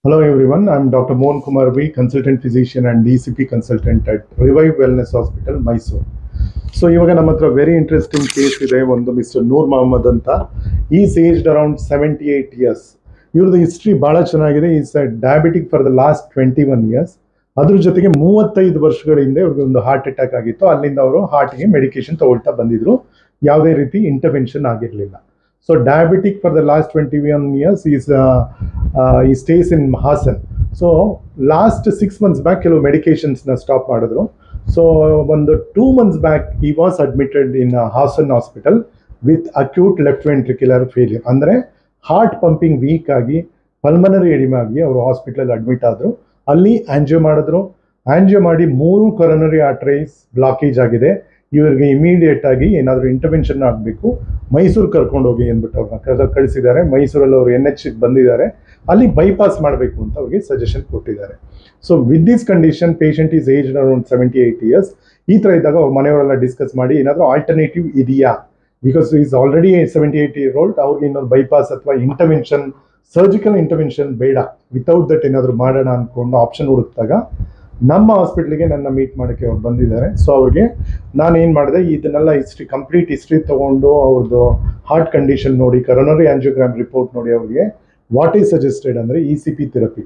Hello everyone, I'm Dr. Mohan Kumar V, consultant physician and DCP consultant at Revive Wellness Hospital, Mysore. So ಇವಾಗ ನಮ್ಮ ಹತ್ರ very interesting case ಇದೆ. ಒಂದು mister Noor Mohammad ಅಂತ. Is aged around 78 years. ಇವ್ರದ್ದು history ಭಾಳ ಚೆನ್ನಾಗಿದೆ. Is diabetic for the last 21 years. ಅದ್ರ ಜೊತೆಗೆ 35 ವರ್ಷಗಳ ಹಿಂದೆ ಇವ್ರಿಗೆ ಒಂದು ಹಾರ್ಟ್ ಅಟ್ಯಾಕ್ ಆಗಿತ್ತು. ಅಲ್ಲಿಂದ ಅವರು ಹಾರ್ಟ್ಗೆ ಮೆಡಿಕೇಶನ್ ತಗೊಳ್ತಾ ಬಂದಿದ್ರು. ಯಾವುದೇ ರೀತಿ ಇಂಟರ್ವೆನ್ಷನ್ ಆಗಿರಲಿಲ್ಲ. So diabetic for the last 21 years he stays in Hassan. So last 6 months back ಕೆಲವು medications ನ ಸ್ಟಾಪ್ ಮಾಡಿದ್ರು. So ಒಂದು 2 months back he was admitted in Hassan hospital with acute left ventricular failure. ಅಂದ್ರೆ heart pumping weak ಆಗಿ pulmonary oedema ಆಗಿ ಅವರು hospital admit ಆದ್ರು. ಅಲ್ಲಿ ಆಂಜಿಯೋ ಮಾಡಿದ್ರು. ಆಂಜಿಯೋ ಮಾಡಿ 3 ಕೊರೊನರಿ ಆರ್ಟರೀಸ್ ಬ್ಲಾಕೇಜ್ ಆಗಿದೆ. ಇವರಿಗೆ ಇಮಿಡಿಯೇಟ್ ಆಗಿ ಏನಾದರೂ ಇಂಟರ್ವೆನ್ಷನ್ ಆಗಬೇಕು, ಮೈಸೂರು ಕರ್ಕೊಂಡು ಹೋಗಿ ಅಂದ್ಬಿಟ್ಟು ಅವ್ರನ್ನ ಕಳಿಸಿದ್ದಾರೆ. ಮೈಸೂರಲ್ಲಿ ಅವರು NH ಬಂದಿದ್ದಾರೆ. ಅಲ್ಲಿ ಬೈಪಾಸ್ ಮಾಡಬೇಕು ಅಂತ ಅವ್ರಿಗೆ ಸಜೆಷನ್ ಕೊಟ್ಟಿದ್ದಾರೆ. So with this condition patient is aged around 78 years. ಈ ಥರ ಇದ್ದಾಗ ಅವ್ರ ಮನೆಯವರೆಲ್ಲ ಡಿಸ್ಕಸ್ ಮಾಡಿ ಏನಾದರೂ ಆಲ್ಟರ್ನೇಟಿವ್ ಇದೆಯಾ, because is already 78 year old. ಅವ್ರಿಗೆ ಇನ್ನೊಂದು ಬೈಪಾಸ್ ಅಥವಾ ಇಂಟರ್ವೆನ್ಷನ್, ಸರ್ಜಿಕಲ್ ಇಂಟರ್ವೆನ್ಷನ್ ಬೇಡ, ವಿತೌಟ್ ದಟ್ ಏನಾದರೂ ಮಾಡೋಣ ಅಂದ್ಕೊಂಡು ಆಪ್ಷನ್ ಹುಡುಕಿದಾಗ ನಮ್ಮ ಹಾಸ್ಪಿಟ್ಲಿಗೆ ನನ್ನ ಮೀಟ್ ಮಾಡೋಕ್ಕೆ ಅವ್ರು ಬಂದಿದ್ದಾರೆ. ಸೊ ಅವ್ರಿಗೆ ನಾನು ಏನು ಮಾಡಿದೆ, ಇದನ್ನೆಲ್ಲ ಕಂಪ್ಲೀಟ್ ಹಿಸ್ಟ್ರಿ ತೊಗೊಂಡು ಅವ್ರದ್ದು ಹಾರ್ಟ್ ಕಂಡೀಷನ್ ನೋಡಿ, ಕರೋನರಿ ಆಂಜಿಯೋಗ್ರಾಮ್ ರಿಪೋರ್ಟ್ ನೋಡಿ ಅವ್ರಿಗೆ ವಾಟ್ ಈಸ್ ಸಜೆಸ್ಟೆಡ್ ಅಂದರೆ ECP ಥೆರಪಿ.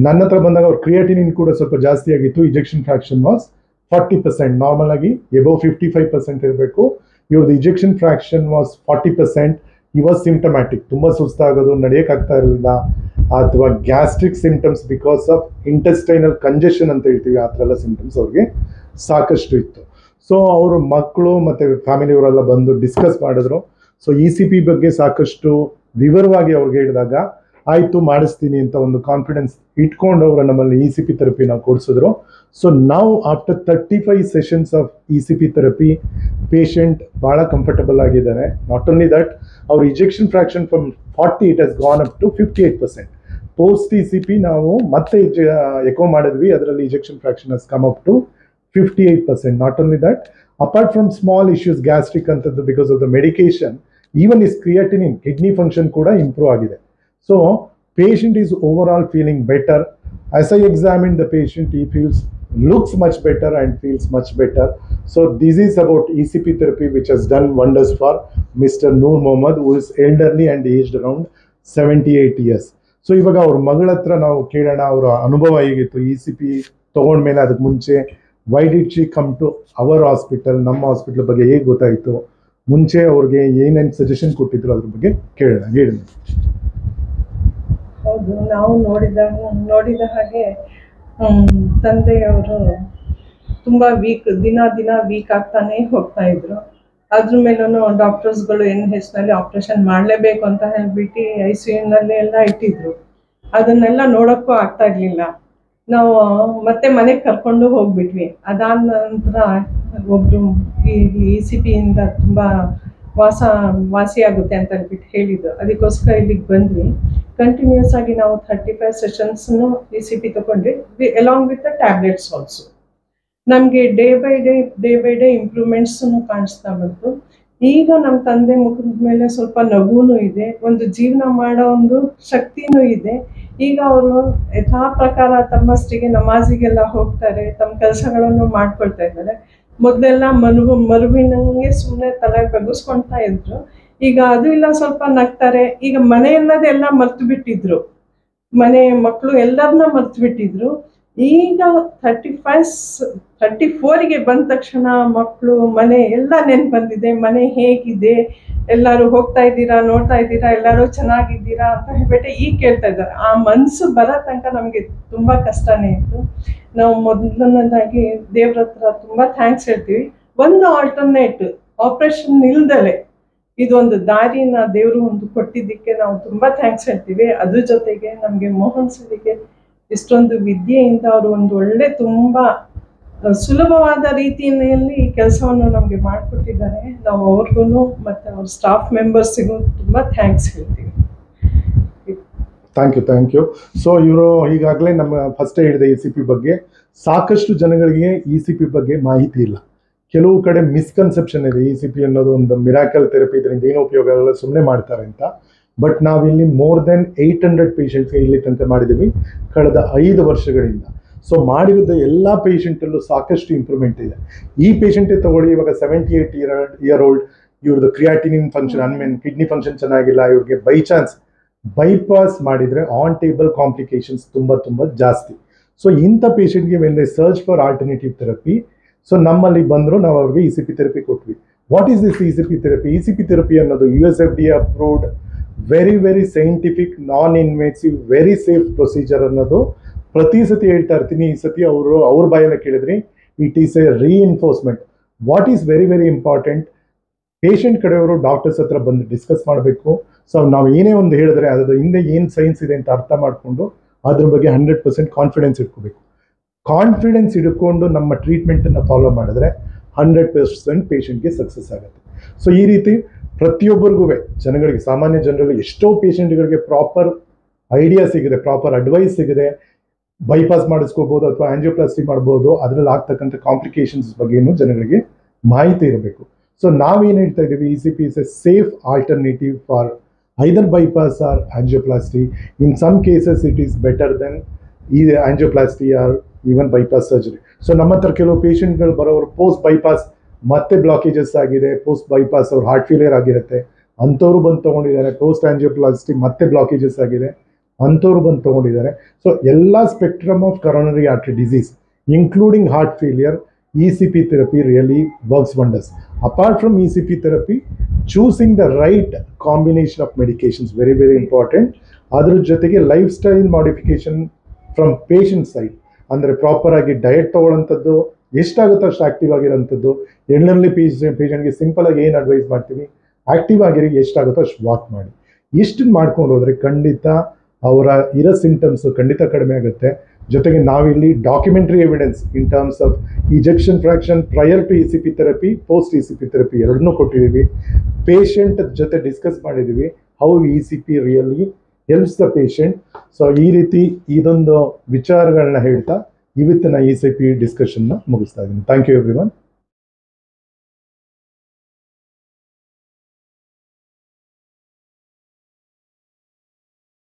ನನ್ನ ಹತ್ರ ಬಂದಾಗ ಅವ್ರ ಕ್ರಿಯಾಟಿನಿನ್ ಕೂಡ ಸ್ವಲ್ಪ ಜಾಸ್ತಿ ಆಗಿತ್ತು. Ejection fraction was 40%. ನಾರ್ಮಲ್ ಆಗಿ ಎಬೋವ್ 55% ಇರಬೇಕು. ಇವ್ರದ್ದು ಇಜೆಕ್ಷನ್ ಫ್ರಾಕ್ಷನ್ ವಾಸ್ 40%. ಈ ವಾಸ್ ಸಿಂಪ್ಟಮ್ಯಾಟಿಕ್. ತುಂಬ ಸುಸ್ತಾಗೋದು, ನಡೆಯೋಕ್ಕಾಗ್ತಾ ಇರಲಿಲ್ಲ, ಅಥವಾ gastric symptoms because of intestinal congestion ಅಂತ ಹೇಳ್ತೀವಿ, ಆ ಥರ ಎಲ್ಲ ಸಿಂಪ್ಟಮ್ಸ್ ಅವ್ರಿಗೆ ಸಾಕಷ್ಟು ಇತ್ತು. ಸೊ ಅವರು ಮಕ್ಕಳು ಮತ್ತು ಫ್ಯಾಮಿಲಿಯವರೆಲ್ಲ ಬಂದು ಡಿಸ್ಕಸ್ ಮಾಡಿದ್ರು. ಸೊ ECP ಬಗ್ಗೆ ಸಾಕಷ್ಟು ವಿವರವಾಗಿ ಅವ್ರಿಗೆ ಹೇಳಿದಾಗ ಆಯಿತು ಮಾಡಿಸ್ತೀನಿ ಅಂತ ಒಂದು ಕಾನ್ಫಿಡೆನ್ಸ್ ಇಟ್ಕೊಂಡು ಅವರು ನಮ್ಮಲ್ಲಿ ECP ಥೆರಪಿನ ಕೊಡಿಸಿದ್ರು. ಸೊ ನಾವು after 35 sessions of ECP therapy patient ಭಾಳ ಕಂಫರ್ಟಬಲ್ ಆಗಿದ್ದಾರೆ. ನಾಟ್ ಓನ್ಲಿ ದಟ್, ಅವ್ರ ejection fraction from 40 it has gone up to 58%. Post ECP ನಾವು ಮತ್ತೆ ಎಕೋ ಮಾಡಿದ್ವಿ, ಅದರಲ್ಲಿ ejection fraction has come up to 58%. Not only that, apart from small issues gastric ಅಂತದ್ದು because of the medication, even is creatinine kidney function ಕೂಡ improve ಆಗಿದೆ. So patient is overall feeling better. As I examined the patient, he looks much better and feels much better. So this is about ECP therapy which has done wonders for Mr. Noor Mohammad, who is elderly and aged around 78 years. So ಇವಾಗ ಅವ್ರ ಮಗಳ ಹತ್ರ ನಾವು ಕೇಳೋಣ, ಅವರ ಅನುಭವ ಹೇಗಿತ್ತು ECP ತಗೊಂಡ್ಮೇಲೆ, ಅದಕ್ಕೆ ಮುಂಚೆ why did she come to our hospital, ನಮ್ಮ ಹಾಸ್ಪಿಟಲ್ ಬಗ್ಗೆ ಹೇಗೆ ಗೊತ್ತಾಯಿತು, ಮುಂಚೆ ಅವ್ರಿಗೆ ಏನೇನು ಸಜೆಷನ್ ಕೊಟ್ಟಿದ್ರು ಅದ್ರ ಬಗ್ಗೆ ಕೇಳೋಣ. ಹೇಳಿ. ಹೌದು, ನಾವು ನೋಡಿದ ಹಾಗೆ ತಂದೆಯವರು ತುಂಬ ದಿನ ವೀಕ್ ಆಗ್ತಾನೆ ಹೋಗ್ತಾ ಇದ್ರು. ಅದ್ರ ಮೇಲೂ ಡಾಕ್ಟರ್ಸ್ಗಳು NHನಲ್ಲಿ ಆಪ್ರೇಷನ್ ಮಾಡಲೇಬೇಕು ಅಂತ ಹೇಳ್ಬಿಟ್ಟು ICUನಲ್ಲಿ ಎಲ್ಲ ಇಟ್ಟಿದ್ರು. ಅದನ್ನೆಲ್ಲ ನೋಡೋಕ್ಕೂ ಆಗ್ತಾ ಇರಲಿಲ್ಲ. ನಾವು ಮತ್ತೆ ಮನೆಗೆ ಕರ್ಕೊಂಡು ಹೋಗ್ಬಿಟ್ವಿ. ಅದಾದ ನಂತರ ಒಬ್ಬರು ಈ ECPಯಿಂದ ತುಂಬ ವಾಸಿಯಾಗುತ್ತೆ ಅಂತ ಹೇಳ್ಬಿಟ್ಟು ಹೇಳಿದ್ದು. ಅದಕ್ಕೋಸ್ಕರ ಇಲ್ಲಿಗೆ ಬಂದ್ವಿ. ಕಂಟಿನ್ಯೂಸ್ ಆಗಿ ನಾವು 35 ಸೆಷನ್ಸ್ನು ECP ತಗೊಂಡ್ವಿ, along with the tablets also. ನಮಗೆ ಡೇ ಬೈ ಡೇ ಇಂಪ್ರೂವ್ಮೆಂಟ್ಸನ್ನು ಕಾಣಿಸ್ತಾ ಬಂತು. ಈಗ ನಮ್ಮ ತಂದೆ ಮುಖದ ಮೇಲೆ ಸ್ವಲ್ಪ ನಗುನೂ ಇದೆ, ಒಂದು ಜೀವನ ಮಾಡೋ ಒಂದು ಶಕ್ತಿನೂ ಇದೆ. ಈಗ ಅವರು ಯಥಾ ಪ್ರಕಾರ ತಮ್ಮಷ್ಟಿಗೆ ನಮಾಜಿಗೆಲ್ಲ ಹೋಗ್ತಾರೆ, ತಮ್ಮ ಕೆಲಸಗಳನ್ನು ಮಾಡ್ಕೊಳ್ತಾ ಇದ್ದಾರೆ. ಮೊದಲೆಲ್ಲ ಮರುವಿನಂಗೆ ಸುಮ್ಮನೆ ತಲೆ ಬಗ್ಗಿಸ್ಕೊಳ್ತಾ ಇದ್ರು. ಈಗ ಅದು ಇಲ್ಲ, ಸ್ವಲ್ಪ ನಗ್ತಾರೆ. ಈಗ ಮನೆ ಅನ್ನೋದೆಲ್ಲ ಮರ್ತು ಬಿಟ್ಟಿದ್ರು, ಮನೆ ಮಕ್ಕಳು ಎಲ್ಲರನ್ನ ಮರ್ತು ಬಿಟ್ಟಿದ್ರು. ಈಗ 34ಗೆ ಬಂದ ತಕ್ಷಣ ಮಕ್ಕಳು, ಮನೆ ಎಲ್ಲ ನೆನ್ಪು ಬಂದಿದೆ. ಮನೆ ಹೇಗಿದೆ, ಎಲ್ಲರೂ ಹೋಗ್ತಾ ಇದ್ದೀರಾ, ನೋಡ್ತಾ ಇದ್ದೀರಾ, ಎಲ್ಲರೂ ಚೆನ್ನಾಗಿದ್ದೀರಾ ಅಂತ ಹೇಳ್ಬಿಟ್ಟು ಈಗ ಕೇಳ್ತಾ ಇದ್ದಾರೆ. ಆ ಮನಸ್ಸು ಬರೋ ತನಕ ನಮಗೆ ತುಂಬ ಕಷ್ಟನೇ ಇತ್ತು. ನಾವು ಮೊದಲನೇದಾಗಿ ದೇವ್ರ ಹತ್ರ ತುಂಬ ಥ್ಯಾಂಕ್ಸ್ ಹೇಳ್ತೀವಿ. ಒಂದು ಆಲ್ಟರ್ನೇಟ್ ಆಪ್ರೇಷನ್ ಇಲ್ದಲೆ ಇದೊಂದು ದಾರಿನ ದೇವರು ಒಂದು ಕೊಟ್ಟಿದ್ದಕ್ಕೆ ನಾವು ತುಂಬ ಥ್ಯಾಂಕ್ಸ್ ಹೇಳ್ತೀವಿ. ಅದ್ರ ಜೊತೆಗೆ ನಮಗೆ ಮೋಹನ್ ಸರಿಗೆ ಇಷ್ಟೊಂದು ವಿದ್ಯೆಯಿಂದ ಅವರು ಒಂದು ಒಳ್ಳೆ ತುಂಬ ಸುಲಭವಾದ ರೀತಿಯಲ್ಲಿ ಕೆಲಸವನ್ನು ನಮಗೆ ಮಾಡಿಕೊಟ್ಟಿದ್ದಾರೆ. ನಾವು ಅವ್ರಿಗೂ ಮತ್ತು ಅವ್ರ ಸ್ಟಾಫ್ ಮೆಂಬರ್ಸಿಗೂ ತುಂಬ ಥ್ಯಾಂಕ್ಸ್ ಹೇಳ್ತೀವಿ. Thank you. ಸೊ ಇವರು ಈಗಾಗಲೇ ನಮ್ಮ ಫಸ್ಟ್ ಹೇಳಿದ ECP ಬಗ್ಗೆ ಸಾಕಷ್ಟು ಜನಗಳಿಗೆ ECP ಬಗ್ಗೆ ಮಾಹಿತಿ ಇಲ್ಲ. ಕೆಲವು ಕಡೆ ಮಿಸ್ಕನ್ಸೆಪ್ಷನ್ ಇದೆ, ECP ಅನ್ನೋದು ಒಂದು ಮಿರಾಕಲ್ ಥೆರಪಿ, ಇದರಿಂದ ಏನು ಉಪಯೋಗ ಆಗಲ್ಲ, ಸುಮ್ಮನೆ ಮಾಡ್ತಾರೆ ಅಂತ. ಬಟ್ ನಾವಿಲ್ಲಿ ಮೋರ್ ದೆನ್ 800 ಪೇಷಂಟ್ಸ್ಗೆ ಇಲ್ಲಿ ತನಕ ಮಾಡಿದ್ದೀವಿ ಕಳೆದ 5 ವರ್ಷಗಳಿಂದ. ಸೊ ಮಾಡಿರೋದು ಎಲ್ಲ ಪೇಷಂಟಲ್ಲೂ ಸಾಕಷ್ಟು ಇಂಪ್ರೂವ್ಮೆಂಟ್ ಇದೆ. ಈ ಪೇಷಂಟೇ ತಗೊಳ್ಳಿ, ಇವಾಗ 78 ಇಯರ್ ಓಲ್ಡ್, ಇವ್ರದ್ದು ಕ್ರಿಯಾಟಿನಿನ್ ಫಂಕ್ಷನ್ ಕಿಡ್ನಿ ಫಂಕ್ಷನ್ ಚೆನ್ನಾಗಿಲ್ಲ, ಇವ್ರಿಗೆ ಬೈ ಚಾನ್ಸ್ ಬೈಪಾಸ್ ಮಾಡಿದರೆ ಆನ್ ಟೇಬಲ್ ಕಾಂಪ್ಲಿಕೇಶನ್ಸ್ ತುಂಬ ಜಾಸ್ತಿ. ಸೊ ಇಂಥ ಪೇಷಂಟ್ಗೆ when they search for alternative therapy, so ನಮ್ಮಲ್ಲಿ ಬಂದರು, ನಾವು ಅವ್ರಿಗೆ ECP ಥೆರಪಿ ಕೊಟ್ವಿ. What is this ECP therapy? ECP therapy ಅನ್ನೋದು USFDA ಅಪ್ರೂವ್ಡ್, ವೆರಿ ಸೈಂಟಿಫಿಕ್, ನಾನ್ ಇನ್ವೇಸಿವ್, ವೆರಿ ಸೇಫ್ ಪ್ರೊಸೀಜರ್ ಅನ್ನೋದು ಪ್ರತಿ ಸತಿ ಹೇಳ್ತಾ ಇರ್ತೀನಿ. ಈ ಸತಿ ಅವ್ರ ಬಾಯಲ್ಲೇ ಕೇಳಿದ್ರಿ, it is A reinforcement. What is very important, patient ಕಡೆಯವರು ಡಾಕ್ಟರ್ಸ್ ಹತ್ರ ಬಂದು ಡಿಸ್ಕಸ್ ಮಾಡಬೇಕು. ಸೊ ನಾವು ಏನೇ ಒಂದು ಹೇಳಿದ್ರೆ ಅದ್ರ ಹಿಂದೆ ಏನು ಸೈನ್ಸ್ ಇದೆ ಅಂತ ಅರ್ಥ ಮಾಡಿಕೊಂಡು ಅದ್ರ ಬಗ್ಗೆ 100% ಕಾನ್ಫಿಡೆನ್ಸ್ ಇಟ್ಕೋಬೇಕು. ಕಾನ್ಫಿಡೆನ್ಸ್ ಇಟ್ಕೊಂಡು ನಮ್ಮ ಟ್ರೀಟ್ಮೆಂಟನ್ನು ಫಾಲೋ ಮಾಡಿದ್ರೆ 100% ಪೇಷಂಟ್ಗೆ ಸಕ್ಸಸ್ ಆಗುತ್ತೆ. ಸೊ ಈ ರೀತಿ ಪ್ರತಿಯೊಬ್ಬರಿಗೂ ಜನಗಳಿಗೆ, ಸಾಮಾನ್ಯ ಜನರಲ್ಲಿ ಎಷ್ಟೋ ಪೇಷಂಟ್ಗಳಿಗೆ ಪ್ರಾಪರ್ ಐಡಿಯಾ ಸಿಗಿದೆ, ಪ್ರಾಪರ್ ಅಡ್ವೈಸ್ ಸಿಗಿದೆ. ಬೈಪಾಸ್ ಮಾಡಿಸ್ಕೋಬೋದು ಅಥವಾ ಆಂಜಿಯೋಪ್ಲಾಸ್ಟಿ ಮಾಡ್ಬೋದು, ಅದರಲ್ಲಿ ಆಗ್ತಕ್ಕಂಥ ಕಾಂಪ್ಲಿಕೇಶನ್ಸ್ ಬಗ್ಗೆನೂ ಜನಗಳಿಗೆ ಮಾಹಿತಿ ಇರಬೇಕು. ಸೊ ನಾವೇನು ಹೇಳ್ತಾ ಇದ್ದೀವಿ, ECP is a safe alternative for either bypass or angioplasty. In some cases it is better than either angioplasty or even bypass surgery. So ನಮ್ಮ ಹತ್ರ ಕೆಲವು ಪೇಷಂಟ್ಗಳು ಬರೋರು ಪೋಸ್ಟ್ ಬೈಪಾಸ್ ಮತ್ತೆ ಬ್ಲಾಕೇಜಸ್ ಆಗಿದೆ, ಪೋಸ್ಟ್ ಬೈಪಾಸ್ ಅವ್ರು ಹಾರ್ಟ್ ಫೇಲಿಯರ್ ಆಗಿರುತ್ತೆ, ಅಂಥವ್ರು ಬಂದು ತೊಗೊಂಡಿದ್ದಾರೆ. ಪೋಸ್ಟ್ ಆಂಜಿಯೋಪ್ಲಾಸ್ಟಿ ಮತ್ತೆ ಬ್ಲಾಕೇಜಸ್ ಆಗಿದೆ, ಅಂಥವ್ರು ಬಂದು ತೊಗೊಂಡಿದ್ದಾರೆ. ಸೊ ಎಲ್ಲ spectrum of coronary artery disease including heart failure, ECP therapy really works wonders. Apart from ECP therapy, choosing the right combination of medications very important. ಅದರ ಜೊತೆಗೆ life style modification from patient side, ಅಂದರೆ proper ಆಗಿ diet ತೊಗೊಳ್ಳೋಂಥದ್ದು, ಎಷ್ಟಾಗುತ್ತೋ ಅಷ್ಟು active ಆಗಿರೋಂಥದ್ದು. Elderly ಪೇಷಂಟ್ಗೆ simple ಆಗಿ ಏನು advice ಮಾಡ್ತೀವಿ, ಆಕ್ಟಿವ್ ಆಗಿರಿ, ಎಷ್ಟಾಗುತ್ತೋ ಅಷ್ಟು ವಾಕ್ ಮಾಡಿ. ಇಷ್ಟನ್ನು ಮಾಡ್ಕೊಂಡು ಹೋದರೆ ಖಂಡಿತ ಅವರ ಇರೋ ಸಿಂಟಮ್ಸು ಖಂಡಿತ ಕಡಿಮೆ ಆಗುತ್ತೆ. ಜೊತೆಗೆ ನಾವಿಲ್ಲಿ documentary evidence in terms of ejection fraction prior to ECP therapy, post ECP therapy ಎರಡನ್ನೂ ಕೊಟ್ಟಿದ್ದೀವಿ. ಪೇಷಂಟ್ ಜೊತೆ ಡಿಸ್ಕಸ್ ಮಾಡಿದ್ದೀವಿ, how ECP really helps the patient. So ಈ ರೀತಿ ಇದೊಂದು ವಿಚಾರಗಳನ್ನ ಹೇಳ್ತಾ ಇವತ್ತಿನ ECP ಡಿಸ್ಕಷನ್ನ ಮುಗಿಸ್ತಾ ಇದ್ದೀನಿ. Thank you everyone.